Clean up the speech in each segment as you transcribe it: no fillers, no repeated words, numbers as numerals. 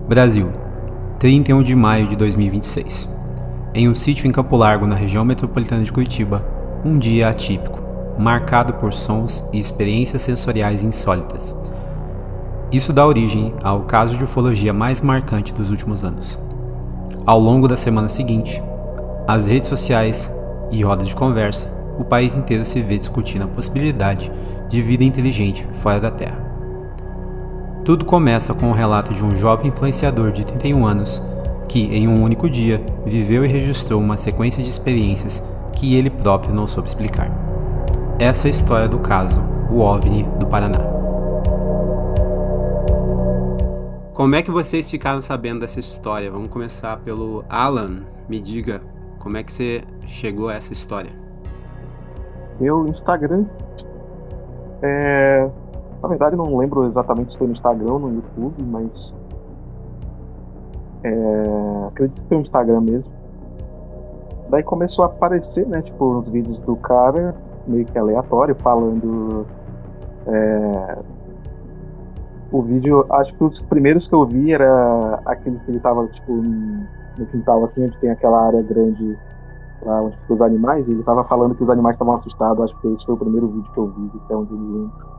Brasil, 31 de maio de 2026. Em um sítio em Campo Largo, na região metropolitana de Curitiba, um dia atípico, marcado por sons e experiências sensoriais insólitas. Isso dá origem ao caso de ufologia mais marcante dos últimos anos. Ao longo da semana seguinte, as redes sociais e rodas de conversa, o país inteiro se vê discutindo a possibilidade de vida inteligente fora da Terra. Tudo começa com o relato de um jovem influenciador de 31 anos que, em um único dia, viveu e registrou uma sequência de experiências que ele próprio não soube explicar. Essa é a história do caso, o OVNI do Paraná. Como é que vocês ficaram sabendo dessa história? Vamos começar pelo Alan. Me diga, como é que você chegou a essa história? Meu Instagram, na verdade não lembro exatamente se foi no Instagram ou no YouTube, mas acredito que foi no Instagram mesmo. Daí começou a aparecer, né, tipo, os vídeos do cara, meio que aleatório, falando. O vídeo, acho que os primeiros que eu vi era aquele que ele tava, tipo, no quintal, assim, onde tem aquela área grande lá onde ficam os animais, e ele tava falando que os animais estavam assustados. Acho que esse foi o primeiro vídeo que eu vi, até onde eu lembro.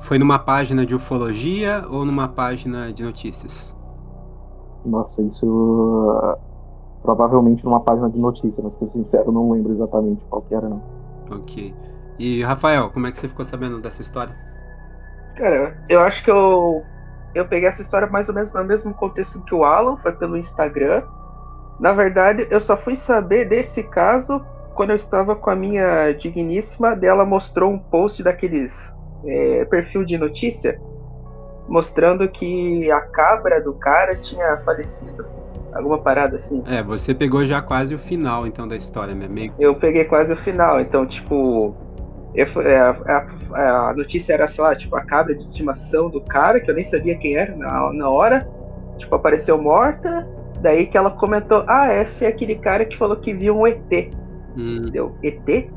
Foi numa página de ufologia ou numa página de notícias? Nossa, isso provavelmente numa página de notícia, mas pra ser sincero, não lembro exatamente qual que era, não. Ok. E Rafael, como é que você ficou sabendo dessa história? Cara, eu acho que eu peguei essa história mais ou menos no mesmo contexto que o Alan, foi pelo Instagram. Na verdade, eu só fui saber desse caso quando eu estava com a minha digníssima, dela mostrou um post daqueles perfil de notícia, mostrando que a cabra do cara tinha falecido. Alguma parada assim. Você pegou já quase o final, então, da história, né? Meio... Eu peguei quase o final, então, tipo, a notícia era, sei lá, tipo, a cabra de estimação do cara, que eu nem sabia quem era na hora, tipo, apareceu morta, daí que ela comentou, esse é aquele cara que falou que viu um ET. Deu, ET?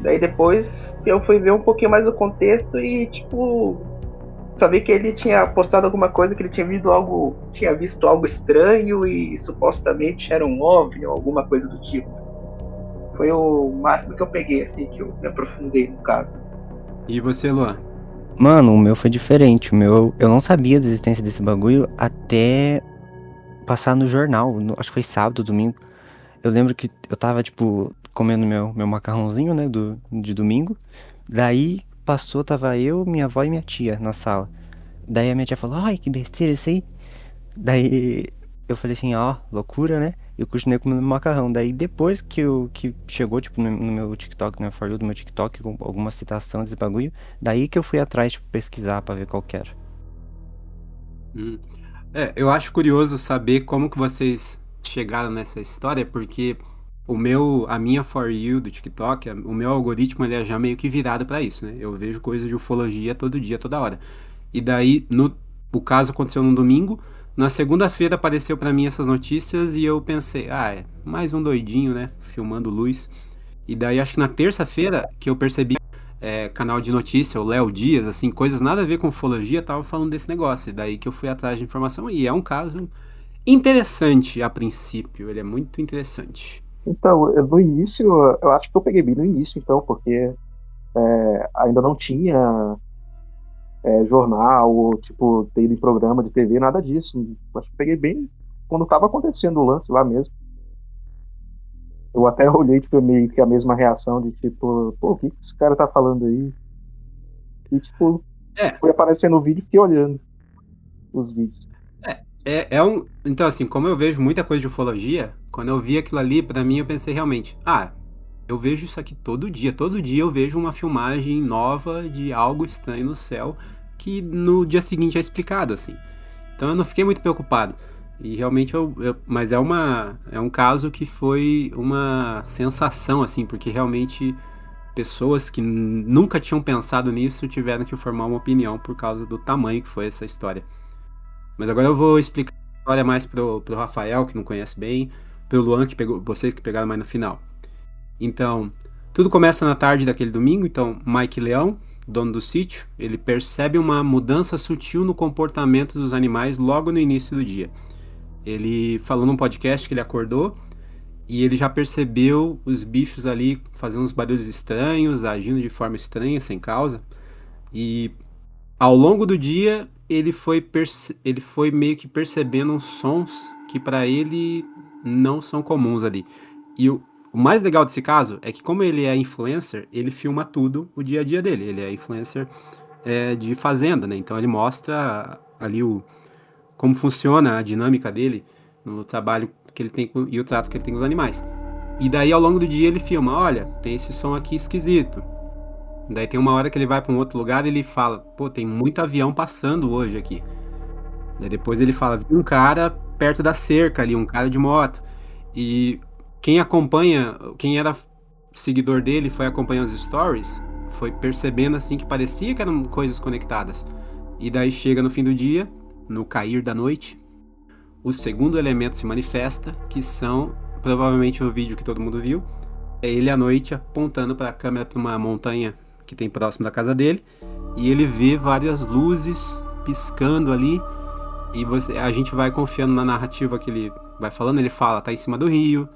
Daí depois eu fui ver um pouquinho mais o contexto e, tipo, só vi que ele tinha postado alguma coisa, que ele tinha visto algo estranho e supostamente era um OVNI ou alguma coisa do tipo. Foi o máximo que eu peguei, assim, que eu me aprofundei no caso. E você, Luan? Mano, o meu foi diferente. O meu, eu não sabia da existência desse bagulho até passar no jornal. Acho que foi sábado, domingo. Eu lembro que eu tava, tipo, comendo meu macarrãozinho, né, de domingo. Daí passou, tava eu, minha avó e minha tia na sala. Daí a minha tia falou, ai, que besteira isso aí. Daí eu falei assim, ó, loucura, né? Eu continuei comendo macarrão. Daí depois que chegou, tipo, no meu TikTok, no For You do meu TikTok, com alguma citação desse bagulho, daí que eu fui atrás, tipo, pesquisar pra ver qual que era. Eu acho curioso saber como que vocês chegaram nessa história, porque a minha For You do TikTok, o meu algoritmo ele é já meio que virado pra isso, né? Eu vejo coisa de ufologia todo dia, toda hora. E daí, o caso aconteceu no domingo, na segunda-feira apareceu pra mim essas notícias e eu pensei, é mais um doidinho, né? Filmando luz. E daí acho que na terça-feira que eu percebi canal de notícia, o Léo Dias, assim, coisas nada a ver com ufologia, tava falando desse negócio. E daí que eu fui atrás de informação e é um caso interessante a princípio, ele é muito interessante. Então, no início, eu acho que eu peguei bem no início, então, porque ainda não tinha jornal ou, tipo, teve programa de TV, nada disso. Acho que eu peguei bem quando estava acontecendo o lance lá mesmo. Eu até olhei, tipo, meio que a mesma reação de, tipo, pô, o que esse cara tá falando aí? E, tipo, É, foi aparecendo o vídeo e fiquei olhando os vídeos. Então, assim, como eu vejo muita coisa de ufologia, quando eu vi aquilo ali, pra mim eu pensei realmente, eu vejo isso aqui todo dia eu vejo uma filmagem nova de algo estranho no céu que no dia seguinte é explicado, assim. Então eu não fiquei muito preocupado. E realmente mas é um caso que foi uma sensação, assim, porque realmente pessoas que nunca tinham pensado nisso tiveram que formar uma opinião por causa do tamanho que foi essa história. Mas agora eu vou explicar a história mais pro Rafael, que não conhece bem, pro Luan, vocês que pegaram mais no final. Então, Tudo começa na tarde daquele domingo, então Mike Leão, dono do sítio, ele percebe uma mudança sutil no comportamento dos animais logo no início do dia. Ele falou num podcast que ele acordou e ele já percebeu os bichos ali fazendo uns barulhos estranhos, agindo de forma estranha, sem causa. E ao longo do dia ele foi meio que percebendo uns sons que para ele não são comuns ali. E o mais legal desse caso é que, como ele é influencer, ele filma tudo o dia a dia dele. Ele é influencer de fazenda, né? Então ele mostra ali como funciona a dinâmica dele no trabalho que ele tem e o trato que ele tem com os animais. E daí ao longo do dia ele filma, olha, tem esse som aqui esquisito. Daí tem uma hora que ele vai para um outro lugar e ele fala, pô, tem muito avião passando hoje aqui. Daí depois ele fala, vi um cara perto da cerca ali, um cara de moto. E quem era seguidor dele, foi acompanhando os stories, foi percebendo assim que parecia que eram coisas conectadas. E daí chega no fim do dia, no cair da noite, o segundo elemento se manifesta, que são provavelmente o vídeo que todo mundo viu. É ele à noite apontando para a câmera para uma montanha que tem próximo da casa dele, e ele vê várias luzes piscando ali. E a gente vai confiando na narrativa que ele vai falando. Ele fala, tá em cima do rio,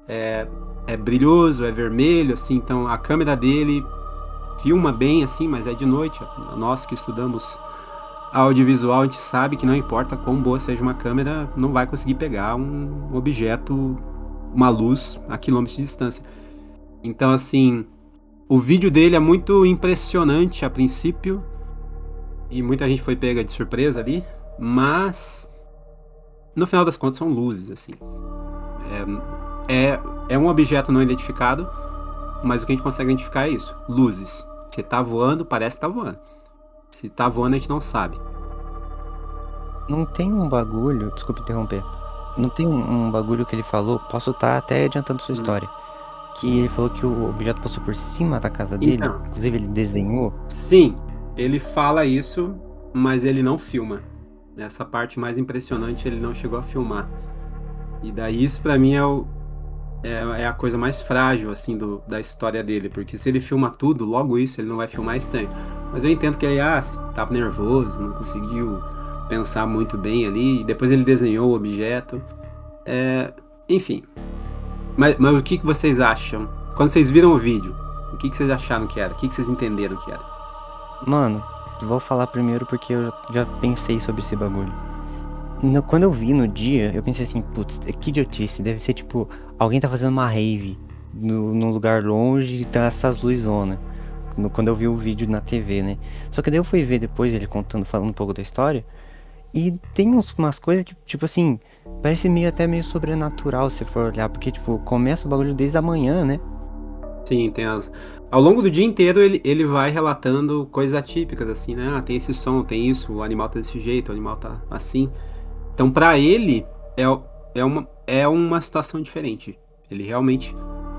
é brilhoso, é vermelho, assim. Então a câmera dele filma bem, assim, mas é de noite. Nós que estudamos audiovisual, a gente sabe que não importa quão boa seja uma câmera, não vai conseguir pegar um objeto, uma luz a quilômetros de distância. Então, assim, o vídeo dele é muito impressionante a princípio, e muita gente foi pega de surpresa ali, mas no final das contas são luzes, assim. É um objeto não identificado, mas o que a gente consegue identificar é isso, luzes. Se tá voando, parece que tá voando. Se tá voando, a gente não sabe. Não tem um bagulho, desculpa interromper. Não tem um bagulho que ele falou, posso estar até adiantando sua história. Que ele falou que o objeto passou por cima da casa dele, Então, inclusive ele desenhou. sim, ele fala isso, mas ele não filma. Essa parte mais impressionante ele não chegou a filmar. E daí isso pra mim é a coisa mais frágil, assim, da história dele. Porque se ele filma tudo, logo isso ele não vai filmar, é estranho. Mas eu entendo que ele, tava nervoso, não conseguiu pensar muito bem ali. E depois ele desenhou o objeto. Enfim. Mas o que vocês acham? Quando vocês viram o vídeo, o que vocês acharam que era? O que vocês entenderam que era? Mano, vou falar primeiro porque eu já pensei sobre esse bagulho. Quando eu vi no dia, eu pensei assim, putz, que idiotice, deve ser tipo, alguém tá fazendo uma rave num lugar longe e tá essas luzonas. Quando eu vi o vídeo na TV, né? Só que daí eu fui ver depois ele contando, falando um pouco da história. E tem umas coisas que, tipo assim, parece até meio sobrenatural se for olhar. Porque, tipo, começa o bagulho desde a manhã, né? Sim, ao longo do dia inteiro ele vai relatando coisas atípicas, assim, né? Tem esse som, tem isso, o animal tá desse jeito, o animal tá assim. Então, pra ele, é uma situação diferente. Ele realmente.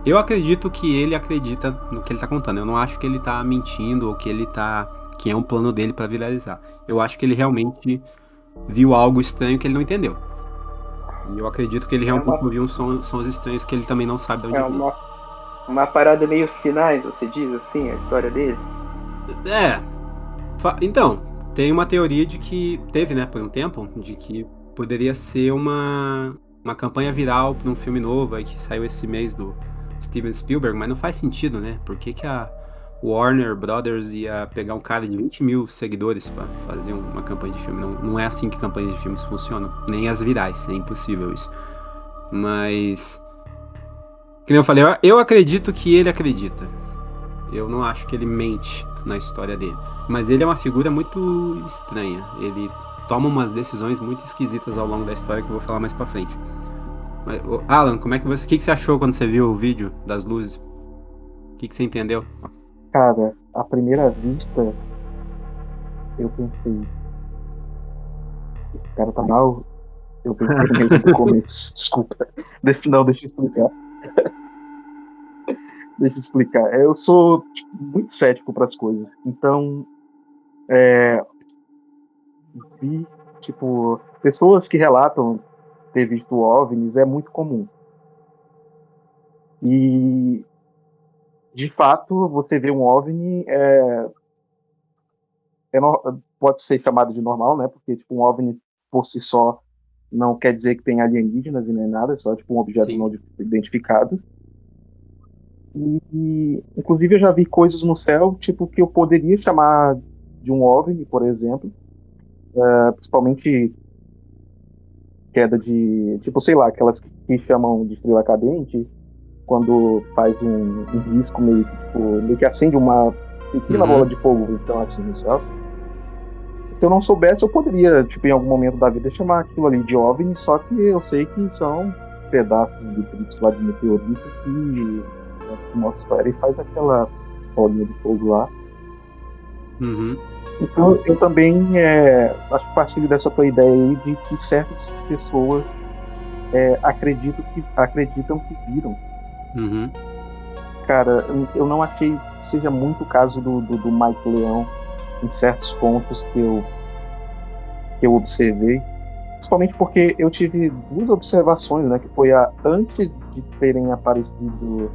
Eu acredito que ele acredita no que ele tá contando. Eu não acho que ele tá mentindo ou que é um plano dele pra viralizar. Eu acho que ele realmente viu algo estranho que ele não entendeu. E eu acredito que ele realmente ouviu sons estranhos que ele também não sabe de onde veio. Uma parada meio sinais, você diz assim, a história dele? Então, tem uma teoria de que teve, né, por um tempo, de que poderia ser uma campanha viral para um filme novo aí que saiu esse mês do Steven Spielberg, mas não faz sentido, né? Por que a Warner Brothers ia pegar um cara de 20 mil seguidores para fazer uma campanha de filme? Não é assim que campanhas de filmes funcionam, nem as virais, é impossível isso. Mas, que nem eu falei, eu acredito que ele acredita. Eu não acho que ele mente na história dele. Mas ele é uma figura muito estranha. Ele toma umas decisões muito esquisitas ao longo da história que eu vou falar mais pra frente. Mas, Alan, o que você achou quando você viu o vídeo das luzes? O que você entendeu? Cara, à primeira vista, eu pensei, esse cara tá mal. Eu pensei mesmo do começo. Desculpa. Deixa eu explicar. Deixa eu explicar. Eu sou muito cético para as coisas. Então, vi, tipo, pessoas que relatam ter visto OVNIs é muito comum. E de fato, você vê um OVNI, pode ser chamado de normal, né? Porque tipo, um OVNI por si só não quer dizer que tem alienígenas e nem nada, é só tipo um objeto Sim. não identificado. E, inclusive, eu já vi coisas no céu, tipo, que eu poderia chamar de um OVNI, por exemplo, principalmente queda de, tipo, sei lá, aquelas que chamam de estrela cadente, quando faz um risco meio que acende uma pequena bola de fogo, então, assim, no céu. Se eu não soubesse, eu poderia, tipo, em algum momento da vida, chamar aquilo ali de OVNI, só que eu sei que são pedaços de detritos lá de meteorito que atmosfera e faz aquela bolinha de fogo lá. Uhum. Então, eu também acho que partilho dessa tua ideia aí de que certas pessoas acreditam que viram. Uhum. Cara, eu não achei que seja muito o caso do Mike Leão em certos pontos que eu observei. Principalmente porque eu tive duas observações, né? Que foi a antes de terem aparecido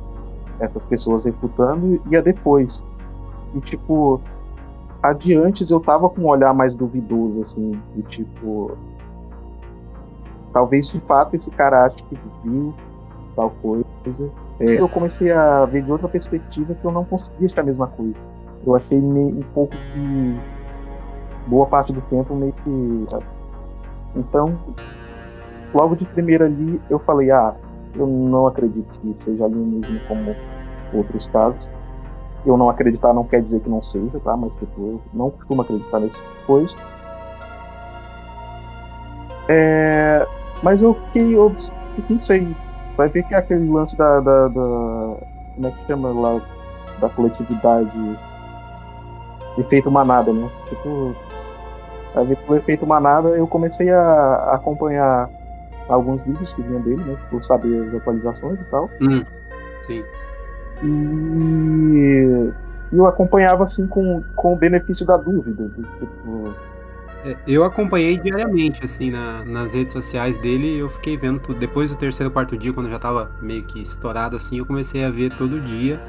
essas pessoas refutando e a depois. E, tipo, a de antes eu tava com um olhar mais duvidoso, assim, de tipo, talvez de fato esse cara ache que viu tal coisa. Eu comecei a ver de outra perspectiva que eu não conseguia achar a mesma coisa. Eu achei meio, um pouco que boa parte do tempo meio que. Então, logo de primeira ali, eu falei, eu não acredito que seja alienígena como outros casos. Eu não acreditar não quer dizer que não seja, tá? Mas tipo, eu não costumo acreditar nessas coisas. Mas eu fiquei, não sei, vai ver que é aquele lance como é que chama lá, da coletividade, efeito manada, né? Tipo, vai ver que o efeito manada, eu comecei a acompanhar alguns vídeos que vinham dele, né? Tipo, saber as atualizações e tal. Sim. E eu acompanhava assim com o benefício da dúvida. Tipo, Eu acompanhei diariamente, assim, nas redes sociais dele, eu fiquei vendo tudo. Depois do terceiro, quarto dia, quando eu já tava meio que estourado, assim, eu comecei a ver todo dia.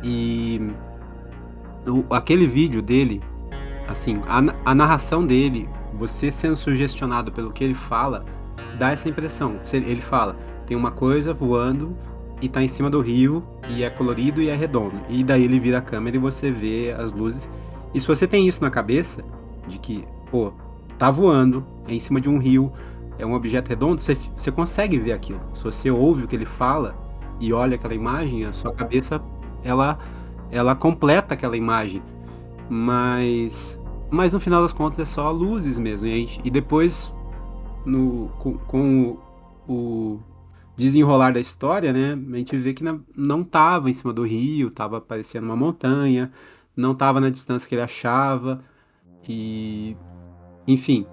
E aquele vídeo dele, assim, a narração dele, você sendo sugestionado pelo que ele fala, dá essa impressão. Ele fala, tem uma coisa voando e tá em cima do rio, e é colorido e é redondo. E daí ele vira a câmera e você vê as luzes. E se você tem isso na cabeça, de que, pô, tá voando, é em cima de um rio, é um objeto redondo, você consegue ver aquilo. Se você ouve o que ele fala e olha aquela imagem, a sua cabeça, ela completa aquela imagem. Mas no final das contas é só luzes mesmo. E depois, com o desenrolar da história, né, a gente vê que não tava em cima do rio, tava parecendo uma montanha, não tava na distância que ele achava. E, enfim,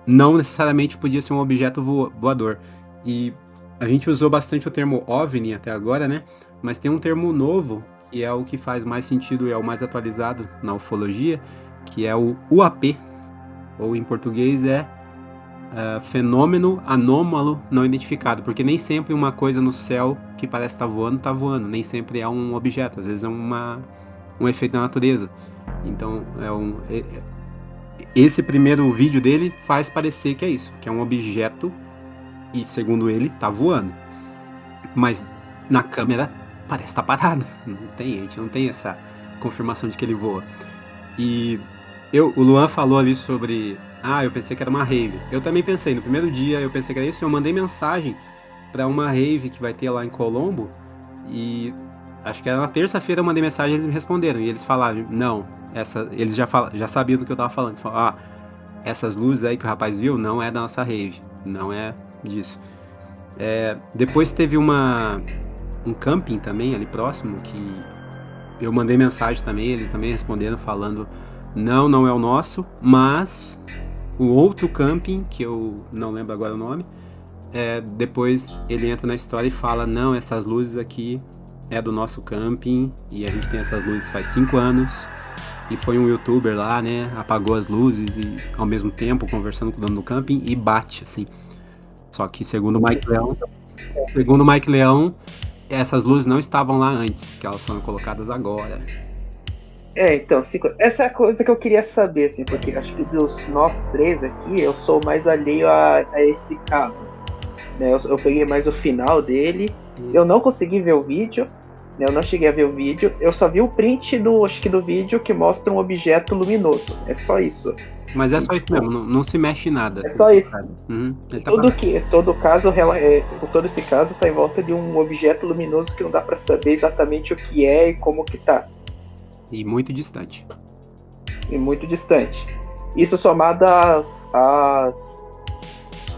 não necessariamente podia ser um objeto voador. E a gente usou bastante o termo OVNI até agora, né? Mas tem um termo novo, que é o que faz mais sentido e é o mais atualizado na ufologia, que é o UAP, ou em português é fenômeno anômalo não identificado, porque nem sempre uma coisa no céu que parece estar voando, tá voando, nem sempre é um objeto, às vezes é um efeito da natureza. Então, esse primeiro vídeo dele faz parecer que é isso, que é um objeto e, segundo ele, tá voando. Mas na câmera parece estar parado. A gente não tem essa confirmação de que ele voa. E o Luan falou ali sobre... eu pensei que era uma rave. Eu também pensei, no primeiro dia eu pensei que era isso. Eu mandei mensagem para uma rave que vai ter lá em Colombo. E acho que era na terça-feira eu mandei mensagem e eles me responderam. E eles falaram, não, eles já sabiam do que eu tava falando. Falaram, essas luzes aí que o rapaz viu não é da nossa rave. Não é disso. Depois teve um camping também ali próximo, que eu mandei mensagem também, eles também responderam falando, não é o nosso, mas o outro camping, que eu não lembro agora o nome, depois ele entra na história e fala, não, essas luzes aqui é do nosso camping, e a gente tem essas luzes faz 5 anos, e foi um youtuber lá, né, apagou as luzes e ao mesmo tempo conversando com o dono do camping e bate, assim. Só que segundo o Mike Leão, essas luzes não estavam lá antes, que elas foram colocadas agora. Então, essa é a coisa que eu queria saber, assim, porque acho que dos nós três aqui, eu sou mais alheio a esse caso. Né? Eu peguei mais o final dele, eu não consegui ver o vídeo, né? Eu não cheguei a ver o vídeo, eu só vi o print do vídeo que mostra um objeto luminoso. É só isso. Mas é só isso mesmo, não se mexe nada. É só isso. Uhum. Todo esse caso tá em volta de um objeto luminoso que não dá pra saber exatamente o que é e como que tá. E muito distante. E muito distante. Isso somado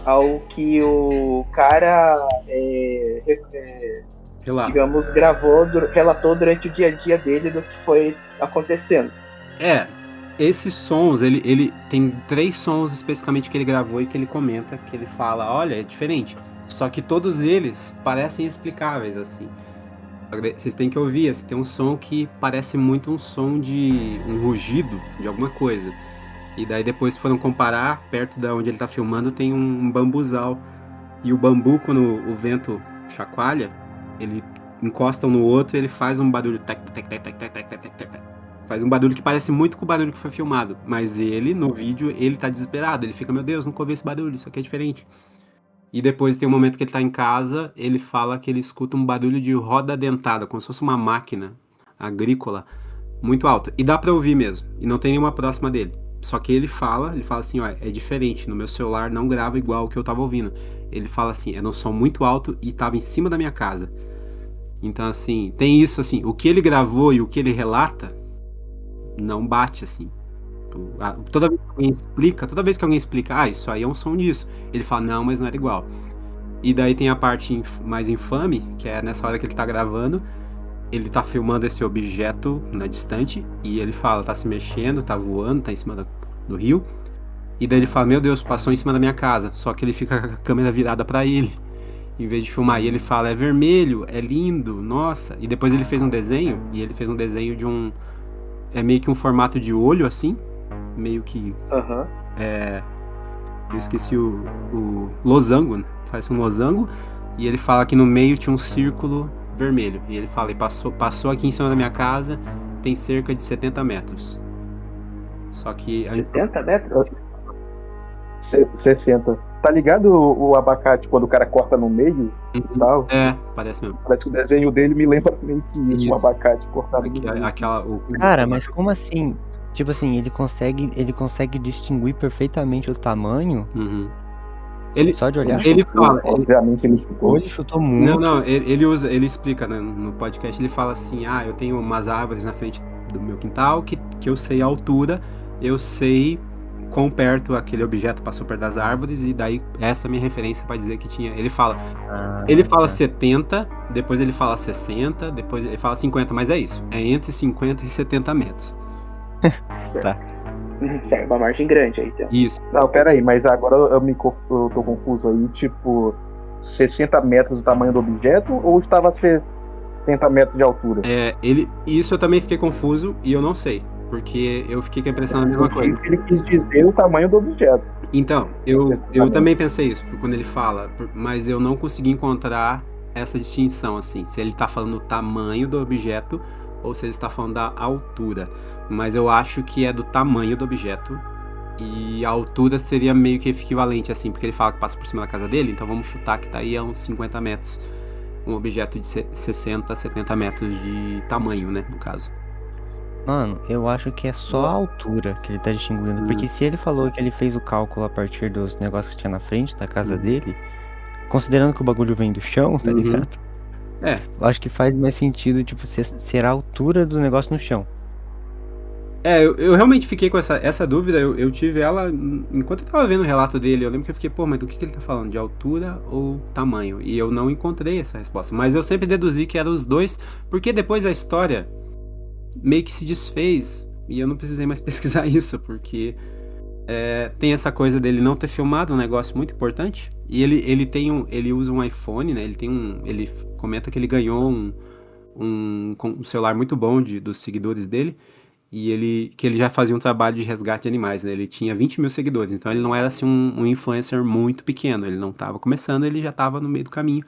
ao que o cara digamos, relatou durante o dia a dia dele do que foi acontecendo. Esses sons, ele tem 3 sons especificamente que ele gravou e que ele comenta, que ele fala, olha, é diferente. Só que todos eles parecem explicáveis, assim. Vocês têm que ouvir, tem um som que parece muito um som de um rugido de alguma coisa. E daí depois foram comparar, perto da onde ele tá filmando tem um bambuzal. E o bambu, quando o vento chacoalha, ele encosta um no outro e ele faz um barulho tec, tec, tec, tec, tec, tec, tec, tec, tec. Faz um barulho que parece muito com o barulho que foi filmado. Mas ele, no vídeo, ele tá desesperado. Ele fica, meu Deus, nunca ouvi esse barulho, isso aqui é diferente. E depois tem um momento que ele tá em casa, ele fala que ele escuta um barulho de roda dentada, como se fosse uma máquina agrícola muito alta. E dá pra ouvir mesmo. E não tem nenhuma próxima dele. Só que ele fala assim, ó, é diferente, no meu celular não grava igual o que eu tava ouvindo. Ele fala assim, era um som muito alto e tava em cima da minha casa. Então, assim, tem isso, assim, o que ele gravou e o que ele relata não bate, assim. Toda vez que alguém explica, isso aí é um som disso, ele fala, não, mas não era igual. E daí tem a parte mais infame, que é nessa hora que ele tá gravando, ele tá filmando esse objeto na distante, e ele fala, tá se mexendo, tá voando, tá em cima do rio, e daí ele fala, meu Deus, passou em cima da minha casa, só que ele fica com a câmera virada pra ele, em vez de filmar, e ele fala, é vermelho, é lindo, nossa, e depois ele fez um desenho, de um, é meio que um formato de olho, assim, meio que, eu esqueci o losango, né? Faz um losango, e ele fala que no meio tinha um círculo vermelho, e ele fala, passou aqui em cima da minha casa, tem cerca de 70 metros. Só que... 70 metros? 60. Tá ligado o abacate quando o cara corta no meio e tal? Parece mesmo. Parece que o desenho dele me lembra meio que isso. O abacate cortado no meio. Cara, mas como assim? Tipo assim, ele consegue distinguir perfeitamente o tamanho? Uhum. Só de olhar? Ele fala... Obviamente ele chutou. Ele chutou muito. Não, ele explica, né, no podcast, ele fala assim, eu tenho umas árvores na frente do meu quintal que eu sei a altura, eu sei quão perto aquele objeto passou perto das árvores, e daí essa é a minha referência pra dizer que tinha... Ele fala 70, depois ele fala 60, depois ele fala 50, mas é isso, é entre 50 e 70 metros. Tá. Certo, uma margem grande aí, então. Isso. Não, pera aí, mas agora eu tô confuso aí, tipo, 60 metros do tamanho do objeto, ou estava 70 metros de altura? Isso eu também fiquei confuso, e eu não sei, porque eu fiquei com a impressão da mesma coisa. Ele quis dizer o tamanho do objeto. Então, eu também pensei isso, quando ele fala, mas eu não consegui encontrar essa distinção, assim, se ele tá falando do tamanho do objeto, ou se ele está falando da altura. Mas eu acho que é do tamanho do objeto, e a altura seria meio que equivalente, assim, porque ele fala que passa por cima da casa dele, então vamos chutar que tá aí a uns 50 metros. Um objeto de 60, 70 metros de tamanho, né, no caso. Mano, eu acho que é só a altura que ele tá distinguindo. Porque se ele falou que ele fez o cálculo a partir dos negócios que tinha na frente da casa dele, considerando que o bagulho vem do chão, tá ligado? Eu acho que faz mais sentido, tipo, ser a altura do negócio no chão. Eu realmente fiquei com essa dúvida, eu tive ela enquanto eu tava vendo o relato dele. Eu lembro que eu fiquei, mas do que ele tá falando? De altura ou tamanho? E eu não encontrei essa resposta. Mas eu sempre deduzi que eram os dois, porque depois a história meio que se desfez, e eu não precisei mais pesquisar isso, porque tem essa coisa dele não ter filmado um negócio muito importante, e ele usa um iPhone, né? Ele comenta que ele ganhou um celular muito bom dos seguidores dele, e que ele já fazia um trabalho de resgate de animais, né? Ele tinha 20 mil seguidores, então ele não era assim um influencer muito pequeno, ele não estava começando, ele já estava no meio do caminho,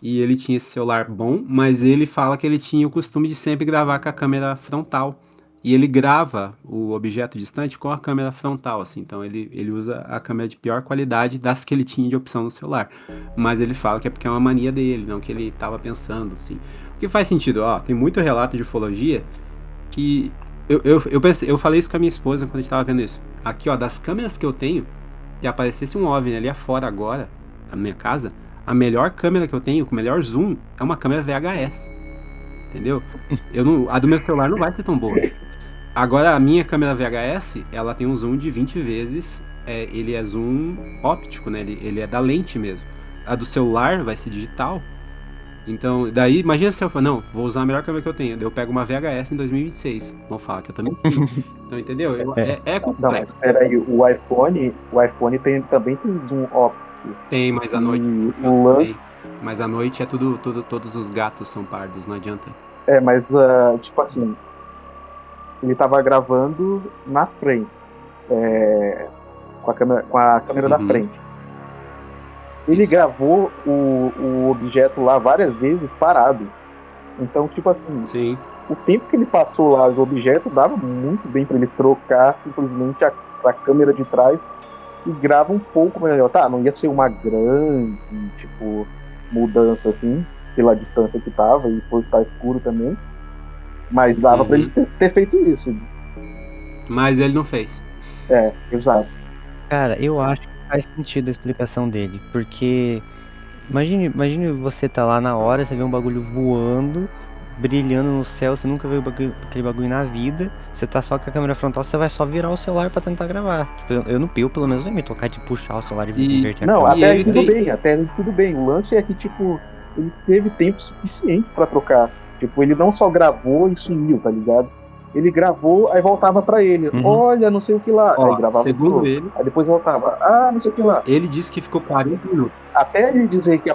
e ele tinha esse celular bom, mas ele fala que ele tinha o costume de sempre gravar com a câmera frontal. E ele grava o objeto distante com a câmera frontal, assim. Então ele usa a câmera de pior qualidade das que ele tinha de opção no celular. Mas ele fala que é porque é uma mania dele, não que ele estava pensando, assim. O que faz sentido, ó, tem muito relato de ufologia que... Eu falei isso com a minha esposa quando a gente tava vendo isso. Aqui, ó, das câmeras que eu tenho, se aparecesse um OVNI ali afora agora, na minha casa, a melhor câmera que eu tenho, com o melhor zoom, é uma câmera VHS. Entendeu? A do meu celular não vai ser tão boa. Agora, a minha câmera VHS, ela tem um zoom de 20 vezes. Ele é zoom óptico, né? Ele é da lente mesmo. A do celular vai ser digital. Então, daí, imagina se eu falar, não, vou usar a melhor câmera que eu tenho. Daí eu pego uma VHS em 2026. Vão falar que eu também tenho. Então, entendeu? É Não, complexo. mas espera aí, o iPhone também tem zoom óptico. Tem, mas à noite. O lance... Mas à noite é todos os gatos são pardos, não adianta. Mas, tipo assim, ele tava gravando na frente, com a câmera da frente. Ele gravou o objeto lá várias vezes parado. Então, tipo assim, sim, o tempo que ele passou lá do objeto dava muito bem para ele trocar simplesmente a câmera de trás e grava um pouco melhor. Tá, não ia ser uma grande, tipo, mudança assim, pela distância que tava e por estar escuro também. Mas dava pra ele ter feito isso. Mas ele não fez. Exato. Cara, eu acho que faz sentido a explicação dele, porque imagine você tá lá na hora, você vê um bagulho voando, brilhando no céu, você nunca viu aquele bagulho na vida, você tá só com a câmera frontal, você vai só virar o celular pra tentar gravar. Tipo, eu pelo menos não ia me tocar de puxar o celular e inverter a Não, câmera. até aí tudo bem. O lance é que, tipo, ele teve tempo suficiente pra trocar. Tipo, ele não só gravou e sumiu, tá ligado? Ele gravou, aí voltava pra ele. Olha, não sei o que lá. Ó, aí gravava segundo ele. Aí depois voltava. Não sei o que lá. Ele disse que ficou 40 minutos. Até ele dizer que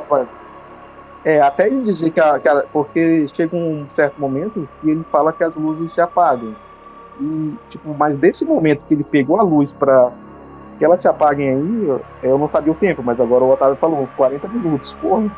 porque chega um certo momento que ele fala que as luzes se apagam. E, tipo, mas desse momento que ele pegou a luz pra que elas se apaguem aí, eu não sabia o tempo, mas agora o Otávio falou uns 40 minutos. Porra.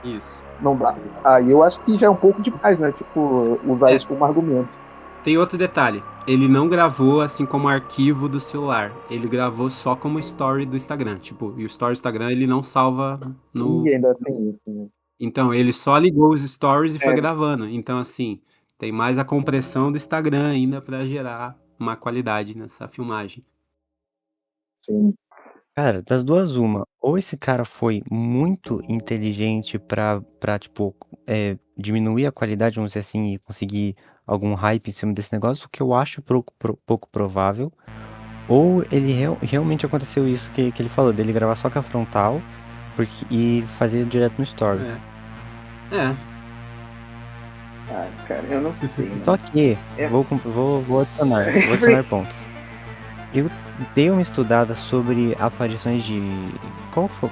Isso. Não dá. Aí eu acho que já é um pouco demais, né? Tipo, usar isso como argumento. Tem outro detalhe. Ele não gravou assim como arquivo do celular. Ele gravou só como story do Instagram. Tipo, e o story do Instagram ele não salva no... E ainda tem isso, né? Então, ele só ligou os stories e foi gravando. Então, assim, tem mais a compressão do Instagram ainda pra gerar uma qualidade nessa filmagem. Sim. Cara, das duas uma, ou esse cara foi muito inteligente pra tipo, diminuir a qualidade, vamos dizer assim, e conseguir algum hype em cima desse negócio, o que eu acho pouco provável, ou ele realmente aconteceu isso que ele falou, dele gravar só com a frontal e fazer direto no story. Cara, eu não sei. Só que, vou adicionar pontos. Eu dei uma estudada sobre aparições de...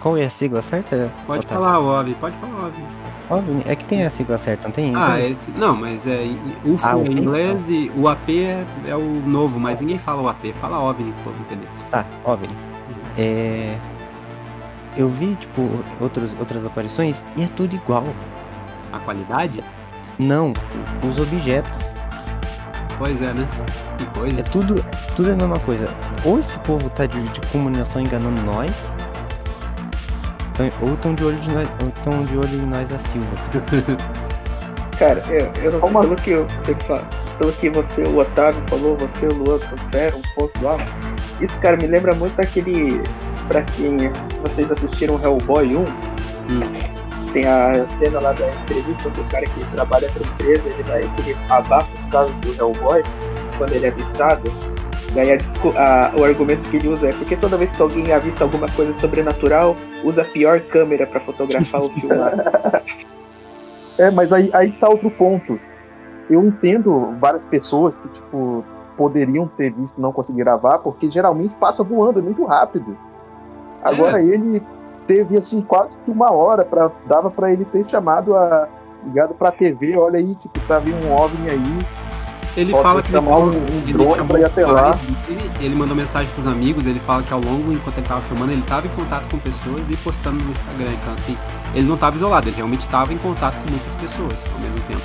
Qual é a sigla certa? Pode falar OVNI, OVNI? É que tem a sigla certa, não tem em inglês? Não, mas UFO em inglês e o AP é o novo, mas ninguém fala o AP, fala OVNI, pra entender. Tá, OVNI. Eu vi, tipo, outras aparições e é tudo igual. A qualidade? Não, os objetos. Pois é, né? Que coisa. É tudo a mesma coisa. Ou esse povo tá de comunicação enganando nós, ou estão de olho em nós da Silva. Cara, eu não sei, pelo que você, o Otávio falou, você, o Luan, trouxeram um ponto lá. Isso, cara, me lembra muito aquele... Pra quem, se vocês assistiram Hellboy 1, tem a cena lá da entrevista do cara que trabalha pra empresa, ele abafa os casos do Hellboy quando ele é avistado. Daí o argumento que ele usa é porque toda vez que alguém avista alguma coisa sobrenatural, usa a pior câmera pra fotografar ou filmar. Mas aí tá outro ponto. Eu entendo várias pessoas que, tipo, poderiam ter visto e não conseguir gravar, porque geralmente passa voando, é muito rápido. Agora ele teve, assim, quase que uma hora, dava pra ele ter chamado ligado pra TV, olha aí, tipo, tá vindo um OVNI aí, Ele Pode fala que chamar um drone pra ir até lá. Ele mandou mensagem pros amigos, ele fala que ao longo, enquanto ele tava filmando, ele tava em contato com pessoas e postando no Instagram. Então, assim, ele não tava isolado, ele realmente tava em contato com muitas pessoas ao mesmo tempo.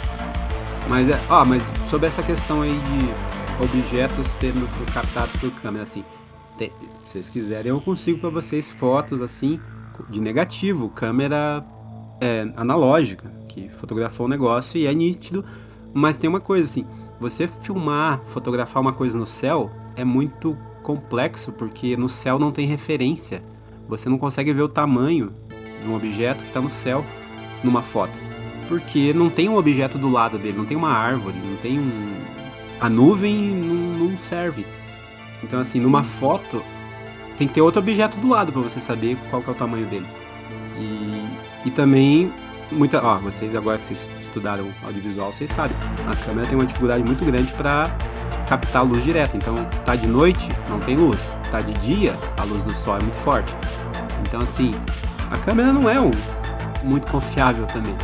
Mas sobre essa questão aí de objetos sendo captados por câmera, assim, se vocês quiserem, eu consigo pra vocês fotos, assim, de negativo, câmera analógica, que fotografou o negócio e é nítido, mas tem uma coisa, assim, você fotografar uma coisa no céu é muito complexo, porque no céu não tem referência. Você não consegue ver o tamanho de um objeto que está no céu numa foto. Porque não tem um objeto do lado dele, não tem uma árvore, não tem a nuvem não serve. Então, assim, numa foto tem que ter outro objeto do lado para você saber qual que é o tamanho dele. E também vocês agora que vocês estudaram audiovisual, vocês sabem, a câmera tem uma dificuldade muito grande para captar luz direta. Então, tá de noite, não tem luz. Tá de dia, a luz do sol é muito forte. Então, assim, a câmera não é muito confiável também.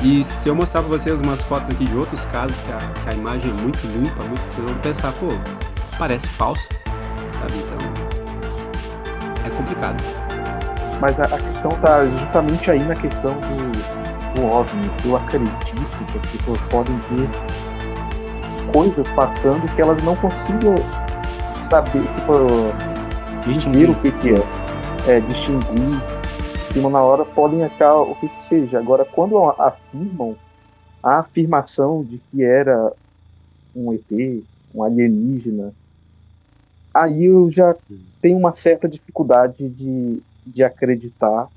E se eu mostrar pra vocês umas fotos aqui de outros casos que a imagem é muito limpa, vocês vão pensar, pô, parece falso, sabe? Então, é complicado. Mas a questão tá justamente aí na questão do OVNI. Eu acredito que as pessoas podem ver coisas passando que elas não consigam saber, distinguir o que é. Distinguir. E na hora podem achar o que seja. Agora, quando afirmam a afirmação de que era um ET, um alienígena, aí eu já tenho uma certa dificuldade de acreditar.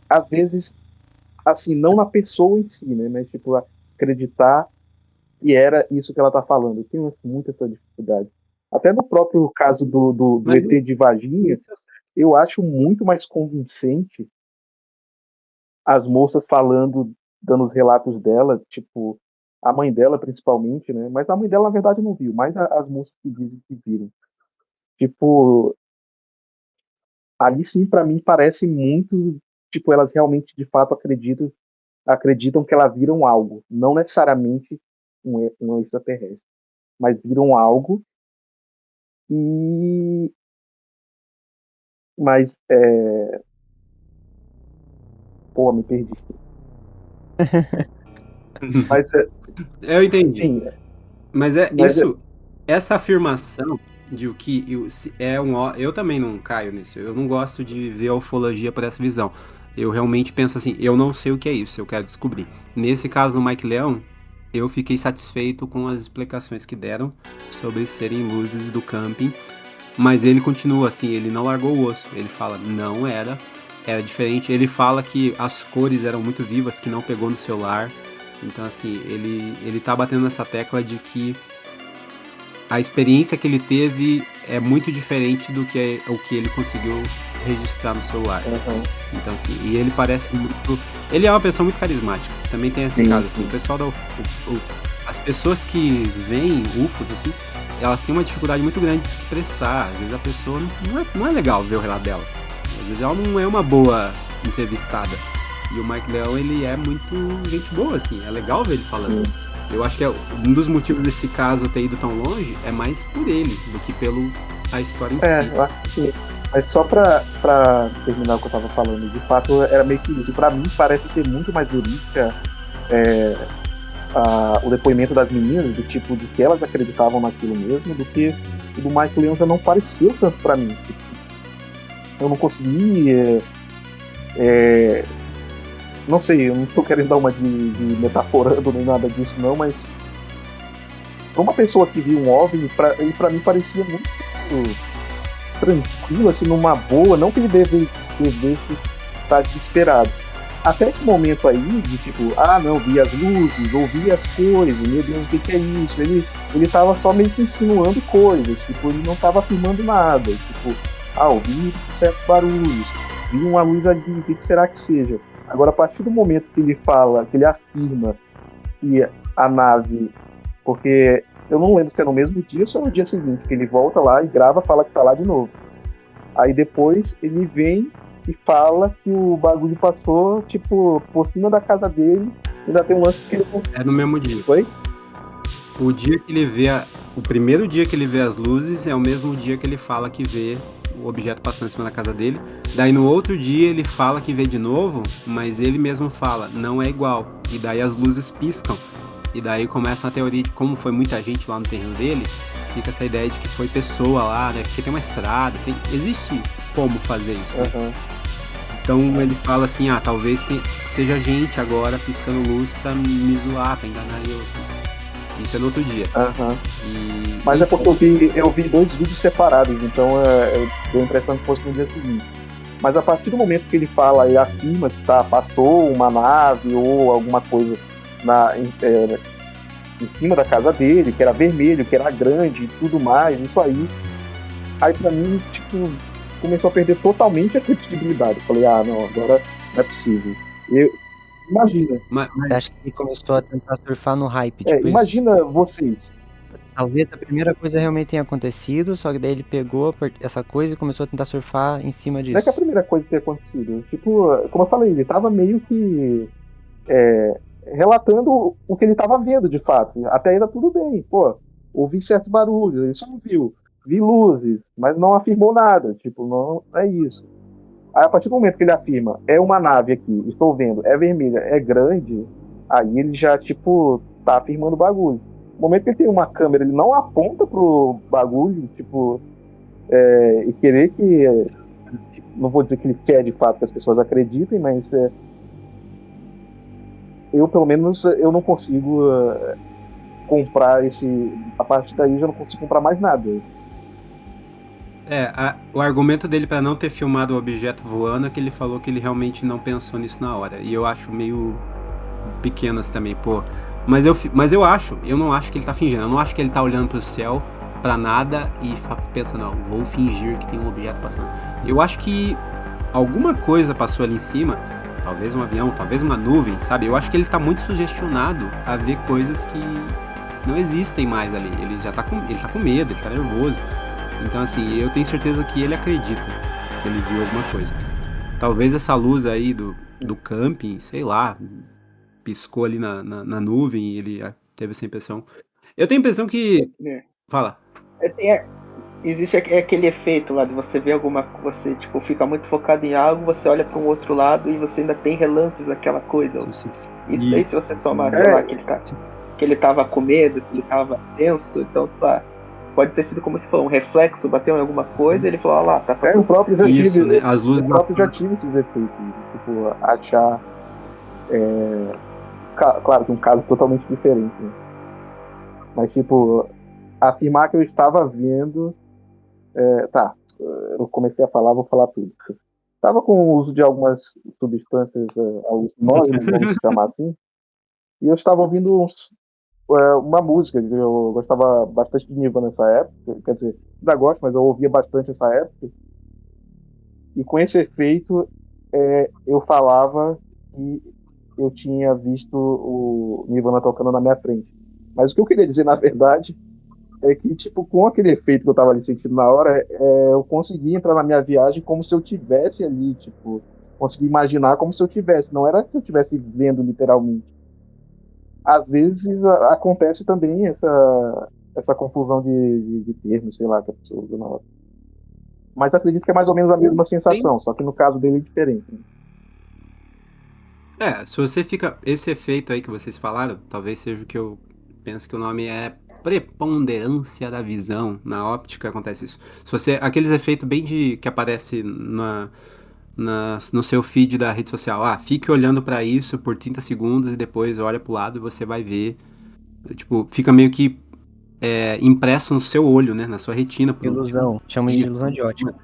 Às vezes, assim, não na pessoa em si, né? Mas, acreditar que era isso que ela tá falando. Eu tenho muito essa dificuldade. Até no próprio caso do ET de Varginha, eu acho muito mais convincente as moças falando, dando os relatos dela, a mãe dela principalmente, né? Mas a mãe dela, na verdade, não viu, mas as moças que dizem que viram. Ali sim, para mim, parece muito, elas realmente, de fato, acreditam que elas viram algo, não necessariamente um extraterrestre, mas viram algo. Mas me perdi. Mas eu entendi. Sim, mas essa afirmação de o que eu também não caio nisso. Eu não gosto de ver a ufologia por essa visão. Eu realmente penso assim, eu não sei o que é isso, eu quero descobrir. Nesse caso do Mike Leão, eu fiquei satisfeito com as explicações que deram sobre serem luzes do camping, mas ele continua assim, ele não largou o osso. Ele fala, não era diferente. Ele fala que as cores eram muito vivas, que não pegou no celular. Então, assim, ele tá batendo nessa tecla de que a experiência que ele teve é muito diferente do que o que ele conseguiu registrar no celular. Uhum. Então, assim, e ele parece muito... Ele é uma pessoa muito carismática. Também tem esse caso, assim, o pessoal as pessoas que veem UFOs, assim, elas têm uma dificuldade muito grande de se expressar. Às vezes a pessoa não é legal ver o relato dela. Às vezes ela não é uma boa entrevistada. E o Mike Leão, ele é muito gente boa, assim, é legal ver ele falando. Sim. Eu acho que um dos motivos desse caso ter ido tão longe é mais por ele do que a história em si. Eu acho que... Mas só pra terminar o que eu tava falando, de fato era meio que isso. Pra mim parece ser muito mais verídica o depoimento das meninas, do tipo de que elas acreditavam naquilo mesmo, do que o do Mike Leão já não pareceu tanto pra mim. Eu não consegui... não sei, eu não tô querendo dar uma de metaforando nem nada disso não, mas pra uma pessoa que viu um OVNI, ele pra mim parecia muito tranquilo, assim, numa boa, não que ele devesse estar desesperado. Até esse momento aí, de não, vi as luzes, ouvi as cores, meu Deus, o que é isso? Ele tava só meio que insinuando coisas, ele não tava afirmando nada, ouvi certos barulhos, vi uma luz ali, o que será que seja? Agora, a partir do momento que ele afirma que a nave, porque eu não lembro se é no mesmo dia ou se é no dia seguinte, que ele volta lá e grava, fala que tá lá de novo. Aí depois ele vem e fala que o bagulho passou, por cima da casa dele, ainda tem um lance que ele... É no mesmo dia. Foi? o dia que ele vê o primeiro dia que ele vê as luzes é o mesmo dia que ele fala que vê o objeto passando em cima da casa dele. Daí no outro dia ele fala que vê de novo, mas ele mesmo fala, não é igual. E daí as luzes piscam. E daí começa a teoria de como foi muita gente lá no terreno dele. Fica essa ideia de que foi pessoa lá, né? Porque tem uma estrada, existe como fazer isso, né? Aham. Então ele fala assim, talvez seja gente agora piscando luz pra me zoar, pra enganar eu, assim. Isso é no outro dia. Aham. E, Mas é enfim, porque eu vi 2 vídeos separados, então eu dei a impressão que fosse no dia seguinte. Mas a partir do momento que ele fala e afirma que passou uma nave ou alguma coisa em cima da casa dele, que era vermelho, que era grande e tudo mais, isso aí pra mim, tipo, começou a perder totalmente a credibilidade. Eu falei, não, agora não é possível. Imagina, mas Eu acho que ele começou a tentar surfar no hype, tipo isso. imagina vocês. Talvez a primeira coisa realmente tenha acontecido, só que daí ele pegou essa coisa e começou a tentar surfar em cima Não é que a disso. primeira coisa que ter acontecido. Tipo, como eu falei, ele tava meio que relatando o que ele tava vendo, de fato. Até aí tá tudo bem. Pô, ouvi certos barulhos, ele só não viu. Vi luzes, mas não afirmou nada. Tipo, não é isso. Aí, a partir do momento que ele afirma, é uma nave aqui, estou vendo, é vermelha, é grande, aí ele já, tipo, tá afirmando o bagulho. No momento que ele tem uma câmera, ele não aponta pro bagulho, tipo, e querer que. Não vou dizer que ele quer de fato que as pessoas acreditem, mas eu, pelo menos, eu não consigo comprar esse. A partir daí, eu já não consigo comprar mais nada. o argumento dele pra não ter filmado o objeto voando é que ele falou que ele realmente não pensou nisso na hora. E eu acho meio pequenas também, pô. Mas eu não acho que ele tá fingindo. Eu não acho que ele tá olhando pro céu, pra nada e pensa, não, vou fingir que tem um objeto passando. Eu acho que alguma coisa passou ali em cima, talvez um avião, talvez uma nuvem, sabe? Eu acho que ele tá muito sugestionado a ver coisas que não existem mais ali. Ele já tá com medo, ele tá nervoso. Então, assim, eu tenho certeza que ele acredita que ele viu alguma coisa. Talvez essa luz aí do camping, sei lá, piscou ali na nuvem e ele teve essa impressão. Eu tenho a impressão que... Fala. Existe aquele efeito lá de você ver você tipo fica muito focado em algo, você olha para um outro lado e você ainda tem relances daquela coisa. Isso daí, se você somar, sei lá, que ele tava com medo, que ele tava tenso, então, sei lá, pode ter sido como se fosse um reflexo, bateu em alguma coisa e ele falou, lá, tá passando. O próprio já Isso, tive, né? As luzes o próprio já tive esses efeitos, tipo, achar claro que um caso totalmente diferente, né? Mas, tipo, afirmar que eu estava vendo eu comecei a falar, vou falar tudo. Estava com o uso de algumas substâncias alucinógenas, vamos chamar assim, e eu estava ouvindo uma música, eu gostava bastante de Nirvana nessa época, quer dizer, ainda gosto, mas eu ouvia bastante nessa época, e com esse efeito eu falava que eu tinha visto o Nirvana tocando na minha frente. Mas o que eu queria dizer, na verdade, é que, tipo, com aquele efeito que eu tava ali sentindo na hora, eu consegui entrar na minha viagem como se eu tivesse ali, tipo, consegui imaginar como se eu tivesse, não era que eu estivesse vendo literalmente. Às vezes acontece também essa confusão de termos, sei lá, que a pessoa usa na hora. Mas acredito que é mais ou menos a mesma sensação, só que no caso dele é diferente. Né? Se você fica... Esse efeito aí que vocês falaram, talvez seja o que eu penso que o nome é preponderância da visão. Na óptica acontece isso. Se você... Aqueles efeitos bem que aparece no seu feed da rede social. Fique olhando pra isso por 30 segundos e depois olha pro lado e você vai ver. Tipo, fica meio que impresso no seu olho, né? Na sua retina. Ilusão. Chama de ilusão de ótica.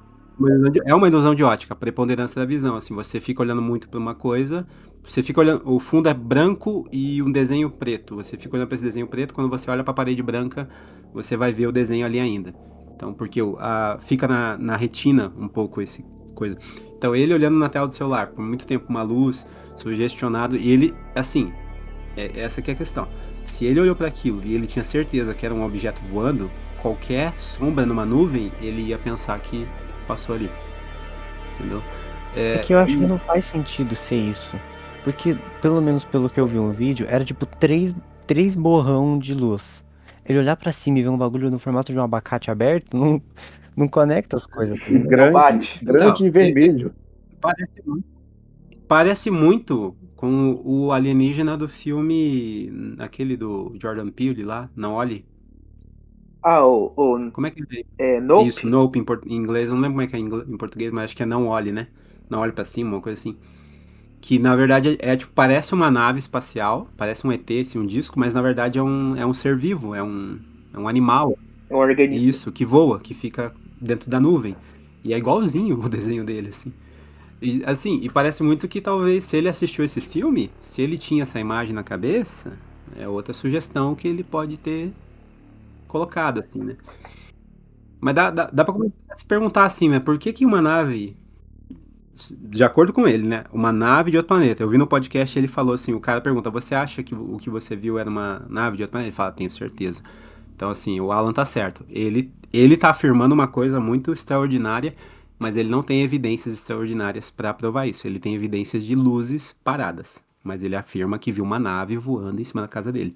É uma ilusão de ótica, a preponderância da visão. Assim, você fica olhando muito pra uma coisa, você fica olhando, o fundo é branco e um desenho preto. Você fica olhando pra esse desenho preto, quando você olha pra parede branca, você vai ver o desenho ali ainda. Então, porque fica na retina um pouco esse coisa. Então, ele olhando na tela do celular por muito tempo, uma luz, sugestionado, e ele, assim, essa aqui é a questão. Se ele olhou pra aquilo e ele tinha certeza que era um objeto voando, qualquer sombra numa nuvem, ele ia pensar que passou ali, entendeu? É que eu acho que não faz sentido ser isso, porque, pelo menos pelo que eu vi no vídeo, era tipo três borrão de luz. Ele olhar pra cima e ver um bagulho no formato de um abacate aberto, não conecta as coisas. E grande, bate. grande e vermelho. Parece muito com o alienígena do filme, aquele do Jordan Peele lá, Não Olhe. Como é que é? Nope? Isso, Nope em inglês, eu não lembro como é que é em português, mas acho que é Não Olhe, né? Não Olhe pra cima, uma coisa assim. Que na verdade tipo, parece uma nave espacial, parece um ET, assim, um disco, mas na verdade é um ser vivo, é um animal. É um organismo. Isso, que voa, que fica dentro da nuvem. E é igualzinho o desenho dele, assim. E parece muito que talvez, se ele assistiu esse filme, se ele tinha essa imagem na cabeça, é outra sugestão que ele pode ter colocado, assim, né? Mas dá pra começar a se perguntar assim, né? Por que uma nave, de acordo com ele, né? Uma nave de outro planeta. Eu vi no podcast, ele falou assim, o cara pergunta, você acha que o que você viu era uma nave de outro planeta? Ele fala, tenho certeza. Então, assim, o Alan tá certo. Ele tá afirmando uma coisa muito extraordinária, mas ele não tem evidências extraordinárias para provar isso. Ele tem evidências de luzes paradas, mas ele afirma que viu uma nave voando em cima da casa dele.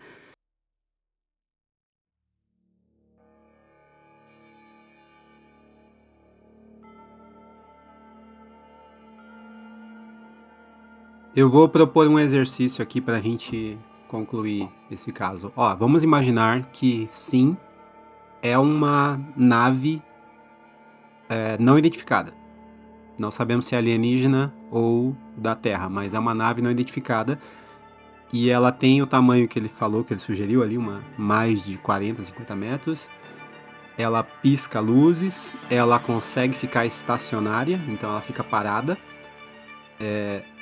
Eu vou propor um exercício aqui para a gente concluir esse caso. Ó, vamos imaginar que sim, é uma nave não identificada. Não sabemos se é alienígena ou da Terra, mas é uma nave não identificada. E ela tem o tamanho que ele falou, que ele sugeriu ali, mais de 40, 50 metros. Ela pisca luzes, ela consegue ficar estacionária, então ela fica parada.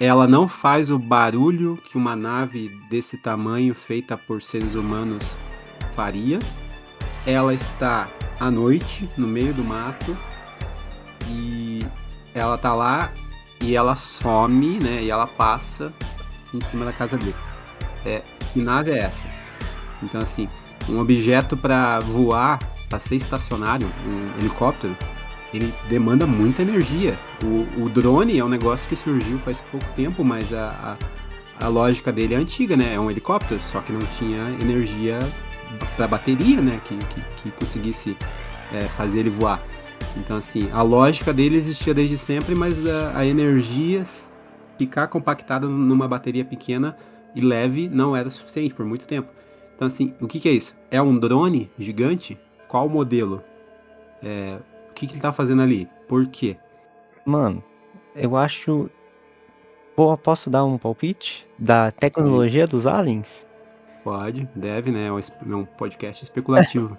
Ela não faz o barulho que uma nave desse tamanho, feita por seres humanos, faria. Ela está à noite, no meio do mato, e ela tá lá e ela some, né? E ela passa em cima da casa dele. Que nave é essa? Então, assim, um objeto para voar, para ser estacionário, um helicóptero, ele demanda muita energia. O drone é um negócio que surgiu faz pouco tempo, mas a lógica dele é antiga, né? É um helicóptero, só que não tinha energia para bateria, né? Que conseguisse fazer ele voar. Então, assim, a lógica dele existia desde sempre, mas a energia ficar compactada numa bateria pequena e leve não era suficiente por muito tempo. Então, assim, o que é isso? É um drone gigante? Qual modelo? O que ele tá fazendo ali? Por quê? Mano, eu acho. Posso dar um palpite da tecnologia dos aliens? Pode, deve, né? É um podcast especulativo.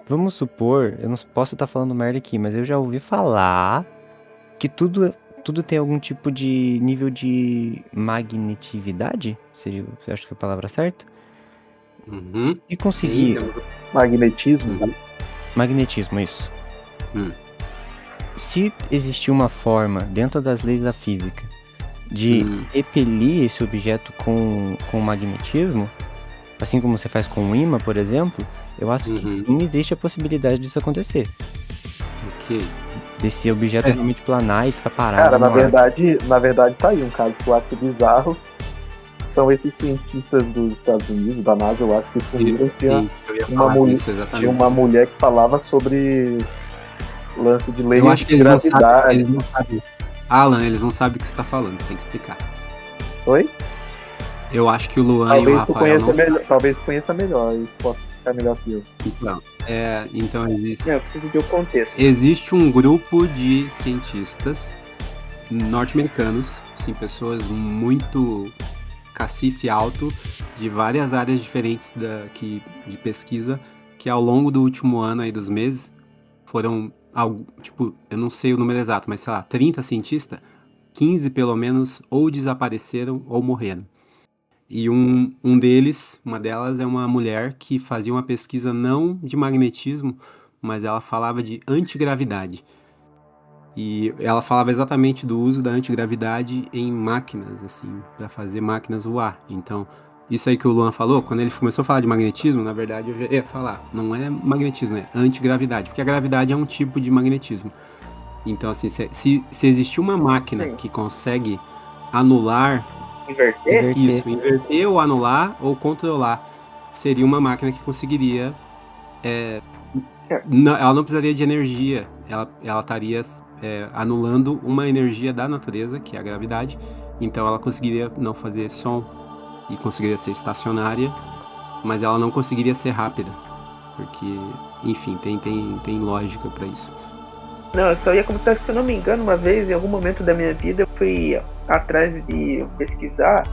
Vamos supor, eu não posso estar falando merda aqui, mas eu já ouvi falar que tudo tem algum tipo de nível de magnetividade? Você acha que é a palavra certa? Uhum. E conseguir. Sim, Magnetismo. Magnetismo, isso. Hum. Se existir uma forma, dentro das leis da física, de repelir esse objeto com magnetismo, assim como você faz com um ímã, por exemplo, eu acho que sim existe a possibilidade disso acontecer. Ok. Desse objeto realmente planar e ficar parado. Cara, na verdade tá aí um caso que eu acho bizarro. São esses cientistas dos Estados Unidos, da NASA, eu acho que descobriram que tinha uma mulher que falava sobre lance de lei de gravidade. Eles não sabem. Alan, eles não sabem o que você tá falando, tem que explicar. Oi? Eu acho que o Luan e o Rafael talvez conheça melhor e possa ficar melhor que eu. Então existe... Não, precisa ter o contexto. Existe um grupo de cientistas norte-americanos, sim, pessoas muito cacife alto, de várias áreas diferentes de pesquisa, que ao longo do último ano aí dos meses, foram, eu não sei o número exato, mas sei lá, 30 cientistas, 15 pelo menos, ou desapareceram ou morreram. E uma delas é uma mulher que fazia uma pesquisa não de magnetismo, mas ela falava de antigravidade. E ela falava exatamente do uso da antigravidade em máquinas, assim, para fazer máquinas voar. Então, isso aí que o Luan falou, quando ele começou a falar de magnetismo, na verdade eu já ia falar, não é magnetismo, é antigravidade, porque a gravidade é um tipo de magnetismo. Então, assim, se existir uma máquina que consegue anular... Inverter? Isso, inverter ou anular ou controlar seria uma máquina que conseguiria... ela não precisaria de energia, ela estaria anulando uma energia da natureza, que é a gravidade, então ela conseguiria não fazer som e conseguiria ser estacionária, mas ela não conseguiria ser rápida, porque, enfim, tem lógica para isso. Não, eu só ia comentar, se eu não me engano, uma vez, em algum momento da minha vida, eu fui atrás de pesquisar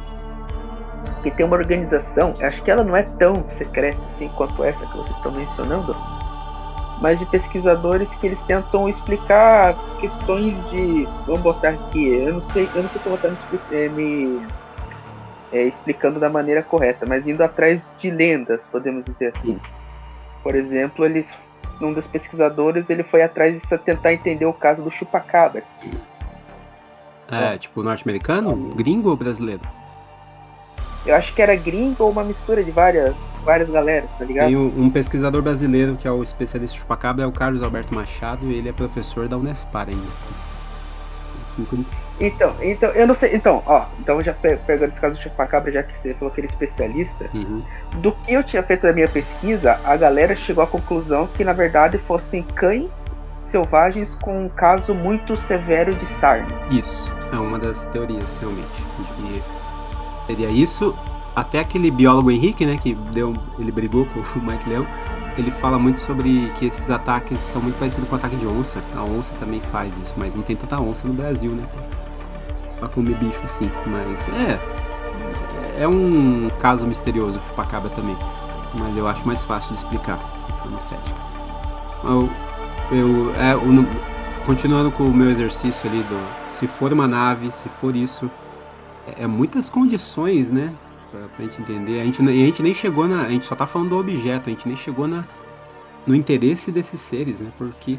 que tem uma organização, acho que ela não é tão secreta assim quanto essa que vocês estão mencionando, mas de pesquisadores que eles tentam explicar questões de... Vamos botar aqui, eu não sei se eu vou estar me explicando da maneira correta, mas indo atrás de lendas, podemos dizer assim. Por exemplo, um dos pesquisadores, ele foi atrás de tentar entender o caso do chupacabra. Tipo norte-americano? Gringo ou brasileiro? Eu acho que era gringo ou uma mistura de várias galeras, tá ligado? Tem um pesquisador brasileiro que é o especialista em chupacabra, é o Carlos Alberto Machado, e ele é professor da Unespar ainda. Então, eu não sei. Então já pegando esse caso do chupacabra, já que você falou que ele é especialista, do que eu tinha feito na minha pesquisa, a galera chegou à conclusão que, na verdade, fossem cães selvagens com um caso muito severo de sarna. Isso, é uma das teorias, realmente. Seria isso. Até aquele biólogo Henrique, né, que ele brigou com o Mike Leão, ele fala muito sobre que esses ataques são muito parecidos com o ataque de onça. A onça também faz isso, mas não tem tanta onça no Brasil, né, pra comer bicho assim. Mas é um caso misterioso, o chupacabra também. Mas eu acho mais fácil de explicar de forma cética. Continuando com o meu exercício ali se for uma nave, se for isso, muitas condições, né, pra gente entender. A gente nem chegou a gente só tá falando do objeto, a gente nem chegou no interesse desses seres, né, porque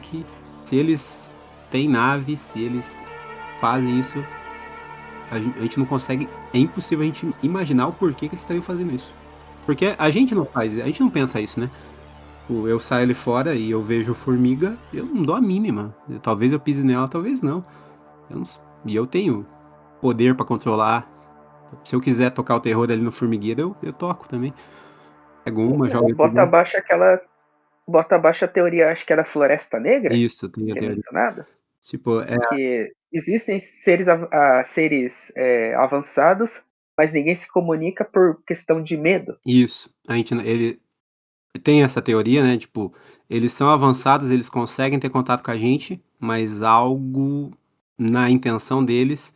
se eles têm nave, se eles fazem isso, a gente não consegue, é impossível a gente imaginar o porquê que eles estariam fazendo isso. Porque a gente não pensa isso, né? Eu saio ali fora e eu vejo formiga, eu não dou a mínima. Talvez eu pise nela, talvez não. E eu tenho poder pra controlar. Se eu quiser tocar o terror ali no formigueiro, eu toco também. Pego uma, jogo... Bota abaixo a teoria, acho que era Floresta Negra? Isso, tem a teoria. Tipo, que existem seres avançados, mas ninguém se comunica por questão de medo. Isso. Ele tem essa teoria, né? Tipo, eles são avançados, eles conseguem ter contato com a gente, mas algo na intenção deles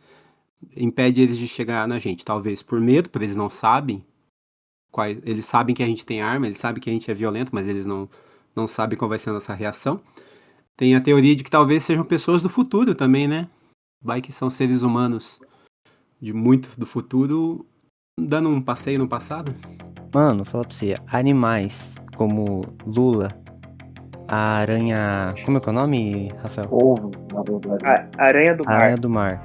impede eles de chegar na gente. Talvez por medo, porque eles não sabem. Eles sabem que a gente tem arma, eles sabem que a gente é violento, mas eles não sabem qual vai ser a nossa reação. Tem a teoria de que talvez sejam pessoas do futuro também, né? Vai que são seres humanos de muito do futuro dando um passeio no passado. Mano, fala pra você, animais como Lula, a aranha... Como é que é o nome, Rafael? Ovo, na verdade. Aranha do mar. Aranha do mar.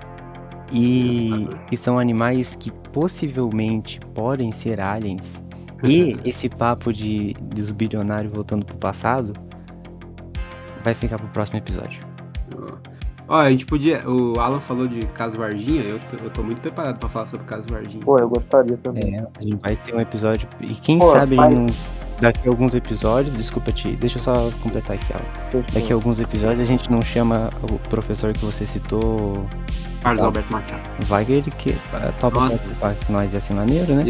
E são animais que possivelmente podem ser aliens. E esse papo dos bilionários voltando pro passado vai ficar pro próximo episódio. A gente podia... O Alan falou de Caso Varginha, eu tô muito preparado pra falar sobre o Caso Varginha. Pô, eu gostaria também. A gente vai ter um episódio... E quem sabe daqui a alguns episódios... Desculpa, deixa eu só completar aqui, Alan. Daqui a alguns episódios a gente não chama o professor que você citou... Carlos Alberto Machado. Vai que ele topa participar com nós, ia ser maneiro, né?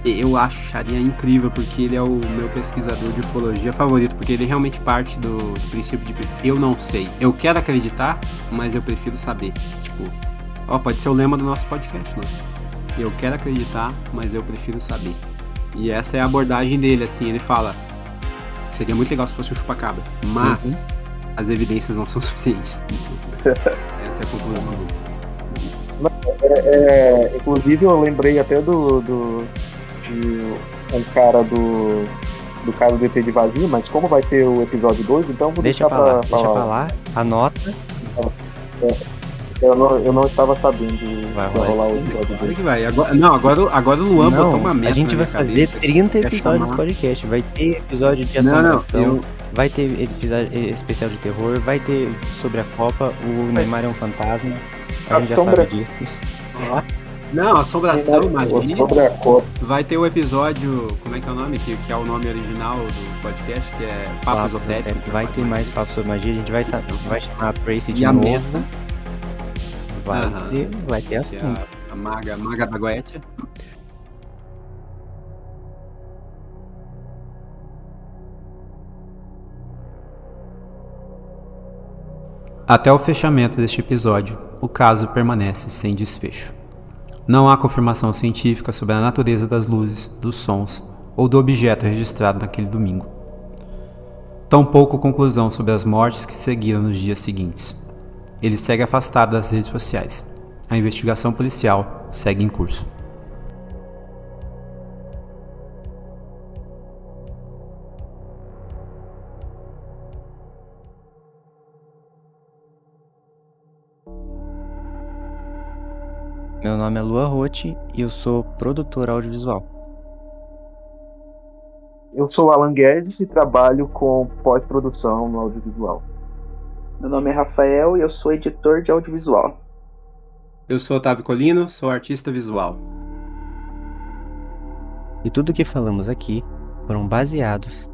Eu acharia incrível, porque ele é o meu pesquisador de ufologia favorito, porque ele realmente parte do princípio de eu não sei. Eu quero acreditar, mas eu prefiro saber. Tipo, pode ser o lema do nosso podcast, né? Eu quero acreditar, mas eu prefiro saber. E essa é a abordagem dele, assim, ele fala, seria muito legal se fosse um chupacabra, mas as evidências não são suficientes. Essa é a conclusão dele. Inclusive eu lembrei até de um cara do caso do ET de Varginha, mas como vai ter o episódio 2, então vou deixar pra lá, anota. Eu não estava sabendo que vai rolar o episódio 2. Que vai. Agora o Luan botou uma meta. A gente vai fazer 30 episódios de podcast. Vai ter episódio de assombração, vai ter episódio especial de terror, vai ter sobre a Copa, o Neymar é um fantasma. A gente já sabe disso. Não, Assombração, imagine. Sobre a cor. Vai ter o episódio, como é que é o nome? Que é o nome original do podcast, que é Papo Esotérico. Vai ter mais papo sobre magia, a gente vai chamar a Tracy de E a novo. mesa. Vai ter Que assunto. é a maga da Goetia. Até o fechamento deste episódio, o caso permanece sem desfecho. Não há confirmação científica sobre a natureza das luzes, dos sons ou do objeto registrado naquele domingo. Tampouco conclusão sobre as mortes que seguiram nos dias seguintes. Ele segue afastado das redes sociais. A investigação policial segue em curso. Meu nome é Lua Rotti e eu sou produtor audiovisual. Eu sou Alan Guedes e trabalho com pós-produção no audiovisual. Meu nome é Rafael e eu sou editor de audiovisual. Eu sou Otávio Colino, sou artista visual. E tudo que falamos aqui foram baseados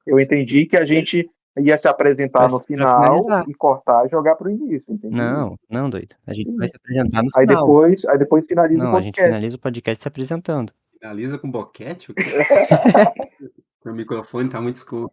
Eu entendi que a gente ia se apresentar no pra final finalizar. e cortar e jogar pro início, entendi. Não, doido. A gente vai se apresentar no Aí final. depois finaliza Não, o a gente podcast. finaliza o podcast se apresentando. Finaliza com boquete? O microfone tá muito escuro.